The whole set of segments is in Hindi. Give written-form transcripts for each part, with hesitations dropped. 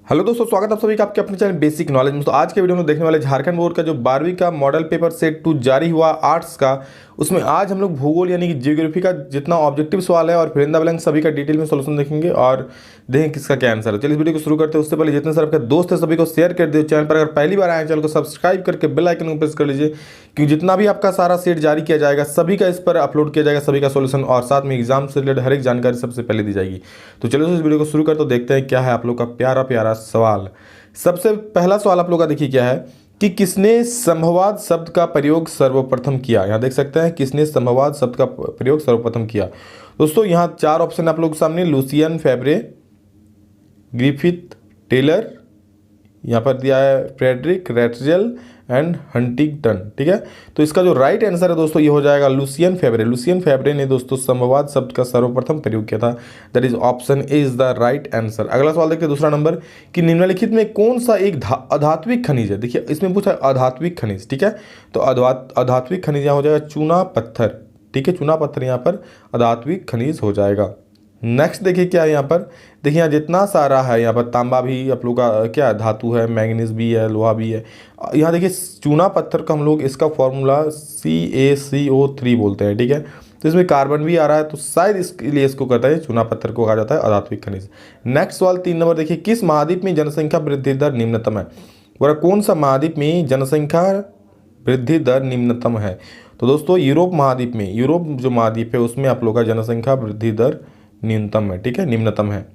हेलो दोस्तों, स्वागत है आप सभी का आपके अपने चैनल बेसिक नॉलेज में। तो आज के वीडियो में देखने वाले झारखंड बोर्ड का जो 12वीं का मॉडल पेपर सेट 2 जारी हुआ आर्ट्स का, उसमें आज हम लोग भूगोल यानी कि जियोग्राफी का जितना ऑब्जेक्टिव सवाल है और फिर ब्लैंक सभी का डिटेल में सॉल्यूशन देखेंगे और देखें किसका क्या आंसर है। चलिए इस वीडियो को शुरू करते हैं। उससे पहले जितने सारे आपके दोस्त हैं सभी को शेयर कर दिए। चैनल पर अगर पहली बार आए चैनल को सब्सक्राइब करके बेल आइकन को प्रेस कर लीजिए, क्योंकि जितना भी आपका सारा सेट जारी किया जाएगा सभी का इस पर अपलोड किया जाएगा, सभी का सॉल्यूशन और साथ में एग्जाम से रिलेटेड हर एक जानकारी सबसे पहले दी जाएगी। तो चलिए इस वीडियो को शुरू करते देखते हैं क्या है आप लोग का प्यारा प्यारा सवाल। सबसे पहला सवाल आप लोग का देखिए क्या है कि किसने संभववाद शब्द का प्रयोग सर्वप्रथम किया। यहाँ देख सकते हैं किसने संभववाद शब्द का प्रयोग सर्वप्रथम किया। दोस्तों यहाँ चार ऑप्शन आप लोग के सामने, लुसियन फेब्रे, ग्रिफिथ टेलर, यहाँ पर दिया है फ्रेडरिक रैटजेल एंड हंटिंगटन। ठीक है, तो इसका जो राइट आंसर है दोस्तों ये हो जाएगा लुसियन फेब्रे। लुसियन फेब्रे ने दोस्तों संभववाद शब्द का सर्वप्रथम प्रयोग किया था। That is option A is the right answer. अगला सवाल देखते हैं दूसरा नंबर कि निम्नलिखित में कौन सा एक अधात्विक खनिज है। देखिए इसमें पूछा है अधात्विक खनिज। ठीक है, तो अधात्विक खनिज यहाँ हो जाएगा चूना पत्थर। ठीक है, चूना पत्थर यहाँ पर अधात्विक खनिज हो जाएगा। नेक्स्ट देखिए क्या है यहाँ पर, देखिए यहाँ जितना सारा है, यहाँ पर तांबा भी आप लोग का क्या धातु है, मैंगनीज भी है, लोहा भी है। यहाँ देखिए चूना पत्थर का हम लोग इसका फॉर्मूला CaCO3 बोलते हैं। ठीक है, तो इसमें कार्बन भी आ रहा है, तो शायद इसके लिए इसको कहता है चूना पत्थर को कहा जाता है अधात्विक खनिज। नेक्स्ट सवाल 3 नंबर देखिए, किस महाद्वीप में जनसंख्या वृद्धि दर निम्नतम है। बोला कौन सा महाद्वीप में जनसंख्या वृद्धि दर निम्नतम है। तो दोस्तों यूरोप महाद्वीप में, यूरोप जो महाद्वीप है उसमें आप लोग का जनसंख्या वृद्धि दर न्यूनतम है। ठीक है, निम्नतम है।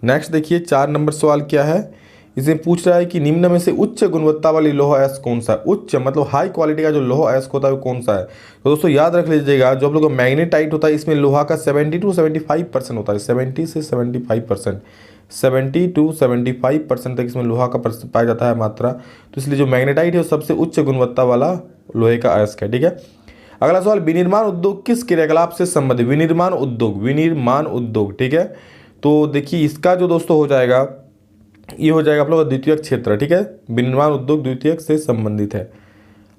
नेक्स्ट देखिए 4 नंबर सवाल क्या है, इसे पूछ रहा है कि निम्न में से उच्च गुणवत्ता वाली लौह अयस्क कौन सा है। उच्च मतलब हाई क्वालिटी का जो लौह अयस्क होता है वो कौन सा है। तो दोस्तों याद रख लीजिएगा, जो आप लोग का मैग्नेटाइट होता है इसमें लोहा का 70 to 75% होता है। 70 से 75%, 70 to 75% तक इसमें लोहा का पाया जाता है मात्रा। तो इसलिए जो मैग्नेटाइट है वो सबसे उच्च गुणवत्ता वाला लोहे का अयस्क है। ठीक है, अगला सवाल, विनिर्माण उद्योग किस क्रियाकलाप से संबंधित। विनिर्माण उद्योग, विनिर्माण उद्योग। ठीक है, तो देखिए इसका जो दोस्तों हो जाएगा ये हो जाएगा आप लोग का द्वितीयक क्षेत्र। ठीक है, विनिर्माण उद्योग द्वितीयक से संबंधित है।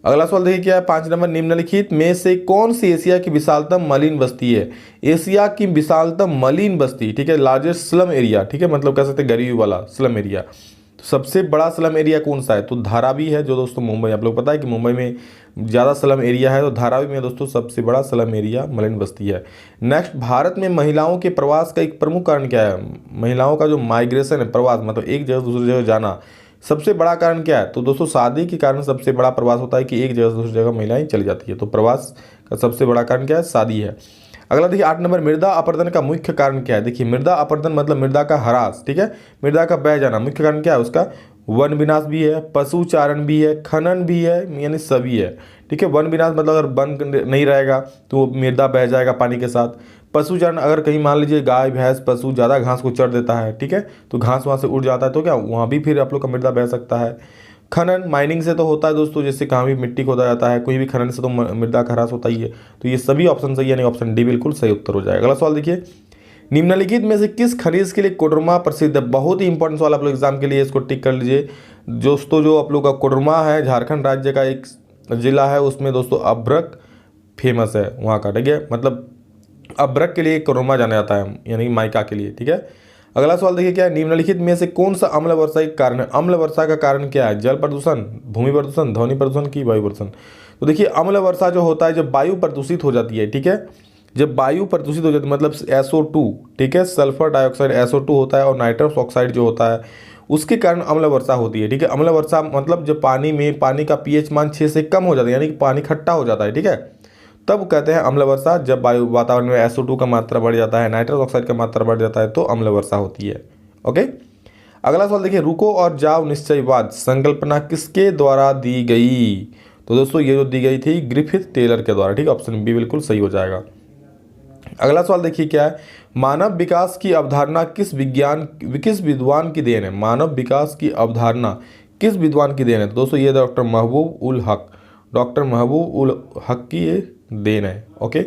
अगला सवाल देखिए क्या है 5 नंबर, निम्नलिखित में से कौन सी एशिया की विशालतम मलिन बस्ती है। एशिया की विशालतम मलिन बस्ती, ठीक है, लार्जेस्ट स्लम एरिया। ठीक है, मतलब कह सकते हैं गरीबी वाला स्लम एरिया। तो सबसे बड़ा स्लम एरिया कौन सा है, तो धारावी है जो दोस्तों मुंबई, आप लोग पता है कि मुंबई में ज़्यादा स्लम एरिया है, तो धारावी में दोस्तों सबसे बड़ा स्लम एरिया मलिन बस्ती है। नेक्स्ट, भारत में महिलाओं के प्रवास का एक प्रमुख कारण क्या है। महिलाओं का जो माइग्रेशन है, प्रवास मतलब एक जगह से दूसरी जगह जाना, सबसे बड़ा कारण क्या है। तो दोस्तों शादी के कारण सबसे बड़ा प्रवास होता है कि एक जगह से दूसरी जगह महिलाएं चली जाती है। तो प्रवास का सबसे बड़ा कारण क्या है, शादी है। अगला देखिए 8 नंबर, मृदा अपरदन का मुख्य कारण क्या है। देखिए मृदा अपरदन मतलब मृदा का ह्रास। ठीक है, मृदा का बह जाना मुख्य कारण क्या है उसका, वन विनाश भी है, पशुचारण भी है, खनन भी है, यानी सभी है। ठीक है, वन विनाश मतलब अगर वन नहीं रहेगा तो मृदा बह जाएगा पानी के साथ। पशुचारण अगर कहीं मान लीजिए गाय भैंस पशु ज़्यादा घास को चढ़ देता है, ठीक है, तो घास वहाँ से उड़ जाता है, तो क्या वहाँ भी फिर आप लोग का मृदा बह सकता है। खनन माइनिंग से तो होता है दोस्तों, जैसे कहाँ भी मिट्टी खोदा जाता है, कोई भी खनन से तो मृदा का ह्रास होता ही है। तो ये सभी ऑप्शन सही है, यानी ऑप्शन डी बिल्कुल सही उत्तर हो जाएगा। अगला सवाल देखिए, निम्नलिखित में से किस खनिज के लिए कोडरमा प्रसिद्ध है। बहुत ही इंपॉर्टेंट सवाल आप लोग एग्जाम के लिए, इसको टिक कर लीजिए दोस्तों। जो आप लोग का कोडरमा है झारखंड राज्य का एक जिला है, उसमें दोस्तों अभ्रक फेमस है वहाँ का। ठीक है, मतलब अभ्रक के लिए कोडरमा जाना जाता है, यानी माइका के लिए। ठीक है, अगला सवाल देखिए क्या है, निम्नलिखित में से कौन सा अम्ल वर्षा का कारण है। अम्ल वर्षा का कारण क्या है, जल प्रदूषण, भूमि प्रदूषण, ध्वनि प्रदूषण की वायु प्रदूषण। तो देखिए अम्ल वर्षा जो होता है जब वायु प्रदूषित हो जाती है। ठीक है, जब वायु प्रदूषित हो जाती है मतलब SO2, ठीक है, सल्फर डाइऑक्साइड SO2 होता है, और नाइट्रस ऑक्साइड जो होता है उसके कारण अम्ल वर्षा होती है। ठीक है, अम्ल वर्षा मतलब जब पानी में पानी का pH मान 6 से कम हो जाता है, यानी कि पानी खट्टा हो जाता है। ठीक है, तब कहते हैं अम्ल वर्षा। जब वातावरण में SO2 का मात्रा बढ़ जाता है, नाइट्रस ऑक्साइड का मात्रा बढ़ जाता है, तो अम्ल वर्षा होती है। ओके, अगला सवाल देखिए, रुको और जाओ निश्चयवाद संकल्पना किसके द्वारा दी गई। तो दोस्तों ये जो दी गई थी ग्रिफिथ टेलर के द्वारा। ठीक है, ऑप्शन बी बिल्कुल सही हो जाएगा। अगला सवाल देखिए क्या है, मानव विकास की अवधारणा किस विद्वान की देन है। मानव विकास की अवधारणा किस विद्वान की देन है। तो दोस्तों ये डॉक्टर महबूब उल हक, डॉक्टर महबूब उल हक की ये देन है। ओके,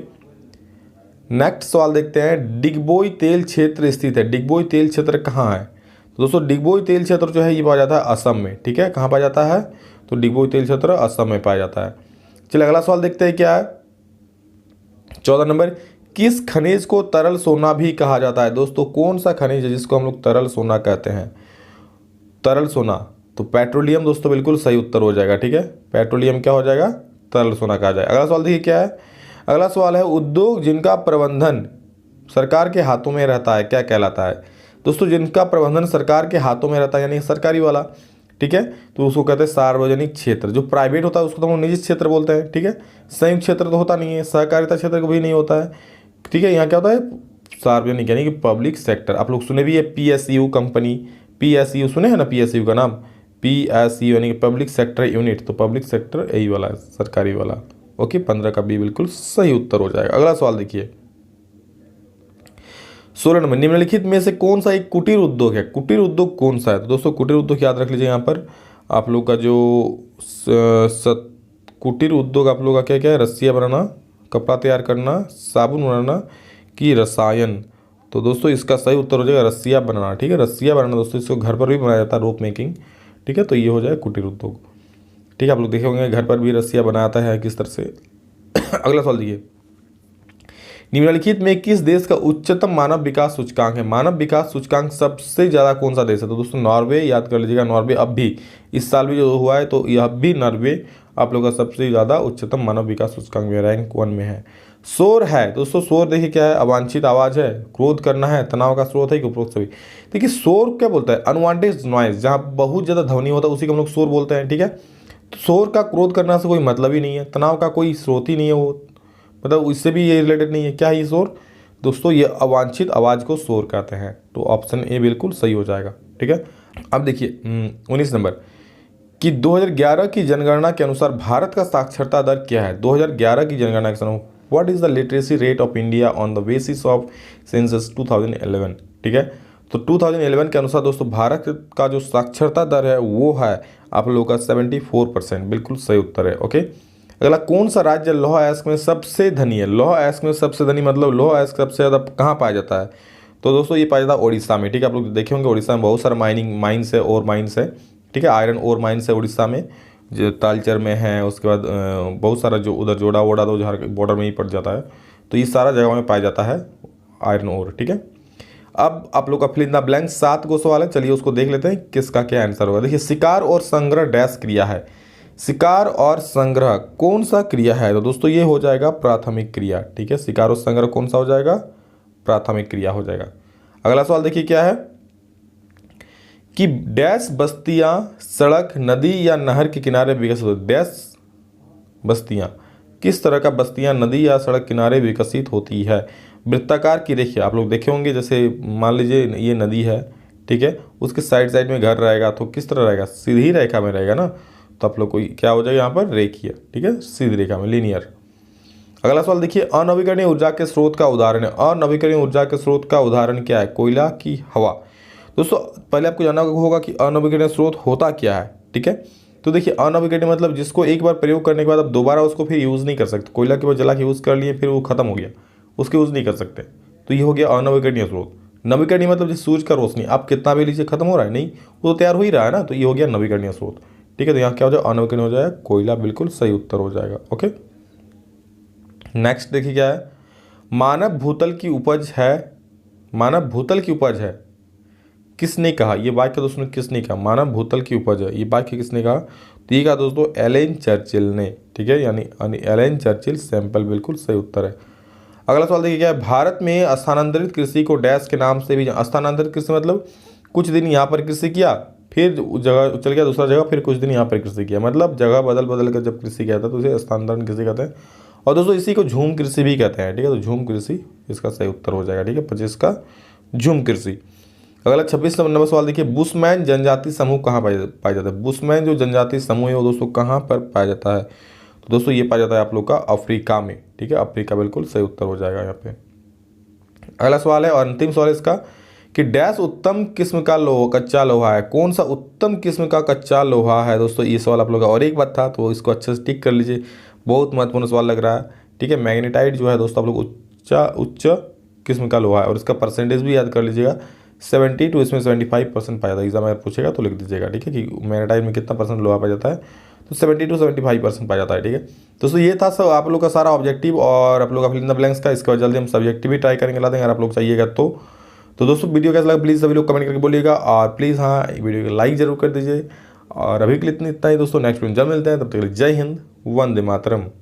नेक्स्ट सवाल देखते हैं, डिगबोई तेल क्षेत्र स्थित है। डिगबोई तेल क्षेत्र कहाँ है। तो दोस्तों डिगबोई तेल क्षेत्र जो है ये पाया जाता है असम में। ठीक है, कहाँ पाया जाता है, तो डिगबोई तेल क्षेत्र असम में पाया जाता है। चलिए अगला सवाल देखते हैं क्या है 14 नंबर, किस खनिज को तरल सोना भी कहा जाता है। दोस्तों कौन सा खनिज है जिसको हम लोग तरल सोना कहते हैं। तरल सोना, तो पेट्रोलियम दोस्तों बिल्कुल सही उत्तर हो जाएगा। ठीक है, पेट्रोलियम क्या हो जाएगा, तरल सोना कहा जाए। अगला सवाल देखिए क्या है, अगला सवाल है उद्योग जिनका प्रबंधन सरकार के हाथों में रहता है क्या कहलाता है। दोस्तों जिनका प्रबंधन सरकार के हाथों में रहता है यानी सरकारी वाला, ठीक है, तो उसको कहते हैं सार्वजनिक क्षेत्र। जो प्राइवेट होता है उसको तो हम निजी क्षेत्र बोलते हैं। ठीक है, संयुक्त क्षेत्र तो होता नहीं है, सहकारिता क्षेत्र को भी नहीं होता है। ठीक है, यहाँ क्या होता है, सार्वजनिक यानी कि पब्लिक सेक्टर। आप लोग सुने भी है PSU कंपनी, PSU सुने हैं ना, PSU का नाम, PSU यानी कि पब्लिक सेक्टर यूनिट, तो पब्लिक सेक्टर यही वाला है, सरकारी वाला। ओके, 15 का बी बिल्कुल सही उत्तर हो जाएगा। अगला सवाल देखिए 16 नंबर, निम्नलिखित में से कौन सा एक कुटीर उद्योग है। कुटीर उद्योग कौन सा है, तो दोस्तों कुटीर उद्योग याद रख लीजिए यहाँ पर आप लोग का जो कुटीर उद्योग आप लोग का क्या क्या है, रस्सियाँ बनाना, कपड़ा तैयार करना, साबुन बनाना कि रसायन। तो दोस्तों इसका सही उत्तर हो जाएगा रस्सियाँ बनाना। ठीक है, रस्सियाँ बनाना दोस्तों, इसको घर पर भी बनाया जाता है, रोप मेकिंग। ठीक है, तो ये हो जाए कुटीर उद्योग। ठीक है, आप लोग देखे होंगे घर पर भी रस्सियाँ बनाता है किस तरह से। अगला सवाल देखिए, निम्नलिखित में किस देश का उच्चतम मानव विकास सूचकांक है। मानव विकास सूचकांक सबसे ज़्यादा कौन सा देश है, तो दोस्तों नॉर्वे, याद कर लीजिएगा नॉर्वे। अब भी इस साल भी जो हुआ है तो यह भी नॉर्वे आप लोग का सबसे ज़्यादा उच्चतम मानव विकास सूचकांक में रैंक 1 में है। शोर है दोस्तों, शोर देखिए क्या है, अवांछित आवाज़ है, क्रोध करना है, तनाव का स्रोत है कि उपरोक्त सभी। देखिए शोर क्या बोलता है, अनवांटेड नॉइज, जहाँ बहुत ज़्यादा ध्वनि होता है उसी को हम लोग शोर बोलते हैं। ठीक है, तो शोर का क्रोध करना से कोई मतलब ही नहीं है, तनाव का कोई स्रोत ही नहीं है, वो मतलब इससे भी ये रिलेटेड नहीं है। क्या है ये शोर, दोस्तों ये अवांछित आवाज़ को शोर कहते हैं। तो ऑप्शन ए बिल्कुल सही हो जाएगा। ठीक है, अब देखिए 19 नंबर कि 2011 की जनगणना के अनुसार भारत का साक्षरता दर क्या है। 2011 की जनगणना के अनुसार what is the literacy rate of India on the basis of census 2011। ठीक है, तो 2011 के अनुसार दोस्तों भारत का जो साक्षरता दर है वो है आप लोगों का 74%, बिल्कुल सही उत्तर है। ओके, अगला कौन सा राज्य लौह अयस्क में सबसे धनी है। लौह अयस्क में सबसे धनी मतलब लौह अयस्क सबसे ज़्यादा कहाँ पाया जाता है, तो दोस्तों ये पाया जाता है उड़ीसा में। ठीक है, आप लोग देखे होंगे उड़ीसा में बहुत सारा माइंस है, और माइंस है। ठीक है, आयरन और माइंस है उड़ीसा में, जो तालचर में है, उसके बाद बहुत सारा जो उधर जोड़ा वोड़ा तो झारखंड बॉर्डर में ही पड़ जाता है, तो ये सारा जगह में पाया जाता है आयरन और। ठीक है, अब आप लोग का फिल इन द ब्लैंक 7 गो सवाल है, चलिए उसको देख लेते हैं किसका क्या आंसर होगा। देखिए शिकार और संग्रह डैश क्रिया है। शिकार और संग्रह कौन सा क्रिया है, तो दोस्तों ये हो जाएगा प्राथमिक क्रिया। ठीक है, शिकार और संग्रह कौन सा हो जाएगा, प्राथमिक क्रिया हो जाएगा। अगला सवाल देखिए क्या है कि डैश बस्तियां सड़क, नदी या नहर के किनारे विकसित होती। डैश बस्तियां, किस तरह का बस्तियां नदी या सड़क किनारे विकसित होती है। वृत्ताकार की रेखा आप लोग देखे होंगे, जैसे मान लीजिए ये नदी है, ठीक है, उसके साइड साइड में घर रहेगा तो किस तरह रहेगा, सीधी रेखा में रहेगा ना, तो आप लोग को क्या हो जाएगा यहाँ पर, रेखीय। ठीक है, सीधी रेखा में, लीनियर। अगला सवाल देखिए, अनवीकरणीय ऊर्जा के स्रोत का उदाहरण है। अनवीकरणीय ऊर्जा के स्रोत का उदाहरण क्या है, कोयला की हवा। दोस्तों पहले आपको जानना होगा कि अनवीकरणीय स्रोत होता क्या है। ठीक है, तो देखिए अनवीकरणीय मतलब जिसको एक बार प्रयोग करने के बाद आप दोबारा उसको फिर यूज़ नहीं कर सकते। कोयला के बाद जला के यूज़ कर लिए फिर वो खत्म हो गया, उसके यूज़ नहीं कर सकते, तो ये हो गया अनवीकरणीय स्रोत। नवीकरणीय मतलब जैसे सूरज का रोशनी आप कितना भी लीजिए खत्म हो रहा है नहीं, वो तो तैयार हो ही रहा है ना, तो ये हो गया नवीकरणीय स्रोत। ठीक है, तो यहाँ क्या हो जाएगा, अनवीकरणीय हो जाएगा कोयला, बिल्कुल सही उत्तर हो जाएगा। ओके, नेक्स्ट देखिए क्या है, मानव भूतल की उपज है। मानव भूतल की उपज है किसने कहा, ये वाक्य दोस्तों किसने कहा, मानव भूतल की उपज है, ये वाक्य किसने कहा, तो ये कहा दोस्तों एलेन चर्चिल ने। ठीक है, यानी एलेन चर्चिल सैंपल, बिल्कुल सही उत्तर है। अगला सवाल देखिए क्या है, भारत में स्थानांतरित कृषि को डैश के नाम से भी स्थानांतरित कृषि मतलब कुछ दिन यहाँ पर कृषि किया, फिर जगह चल गया दूसरा जगह, फिर कुछ दिन यहाँ पर कृषि किया, मतलब जगह बदल बदल कर जब कृषि किया था तो उसे स्थानांतरण कृषि कहते हैं। और दोस्तों इसी को झूम कृषि भी कहते हैं। ठीक है, तो झूम कृषि इसका सही उत्तर हो जाएगा। ठीक है, 25 का झूम कृषि। अगला 26 नंबर सवाल देखिए, बुशमैन जनजाति समूह कहाँ पाया जाता है। बुशमैन जो जनजाति समूह है वो दोस्तों कहाँ पर पाया जाता है, तो दोस्तों ये पाया जाता है आप लोग का अफ्रीका में। ठीक है, अफ्रीका बिल्कुल सही उत्तर हो जाएगा यहाँ पे। अगला सवाल है और अंतिम सवाल है इसका कि डैश उत्तम किस्म का कच्चा लोहा है। कौन सा उत्तम किस्म का कच्चा लोहा है, दोस्तों ये सवाल आप लोग का और एक बात था, तो इसको अच्छे से टिक कर लीजिए, बहुत महत्वपूर्ण सवाल लग रहा है। ठीक है, मैग्नेटाइट जो है दोस्तों आप लोग उच्च किस्म का लोहा है, और इसका परसेंटेज भी याद कर लीजिएगा 70 टू इसमें 75% पाया जाता है। एग्जाम अगर पूछेगा तो लिख दीजिएगा। ठीक है, कि मैग्नेटाइट में कितना परसेंट लोहा पाया जाता है, तो 70 टू 75% पाया जाता है। ठीक है, दोस्तों ये था सब आप लोग का सारा ऑब्जेक्टिव और आप लोग का फिल इन द ब्लैंक्स का। इसके बाद जल्दी हम सब्जेक्टिव भी ट्राई करेंगे ला देंगे अगर आप लोग चाहिएगा तो तो दोस्तों वीडियो कैसा लगा प्लीज़ सभी लोग कमेंट करके बोलिएगा, और प्लीज़ हाँ वीडियो को लाइक जरूर कर दीजिए। और अभी के लिए इतना ही दोस्तों, नेक्स्ट वीडियो जल्द मिलते हैं, तब तक के लिए जय हिंद, वंदे मातरम।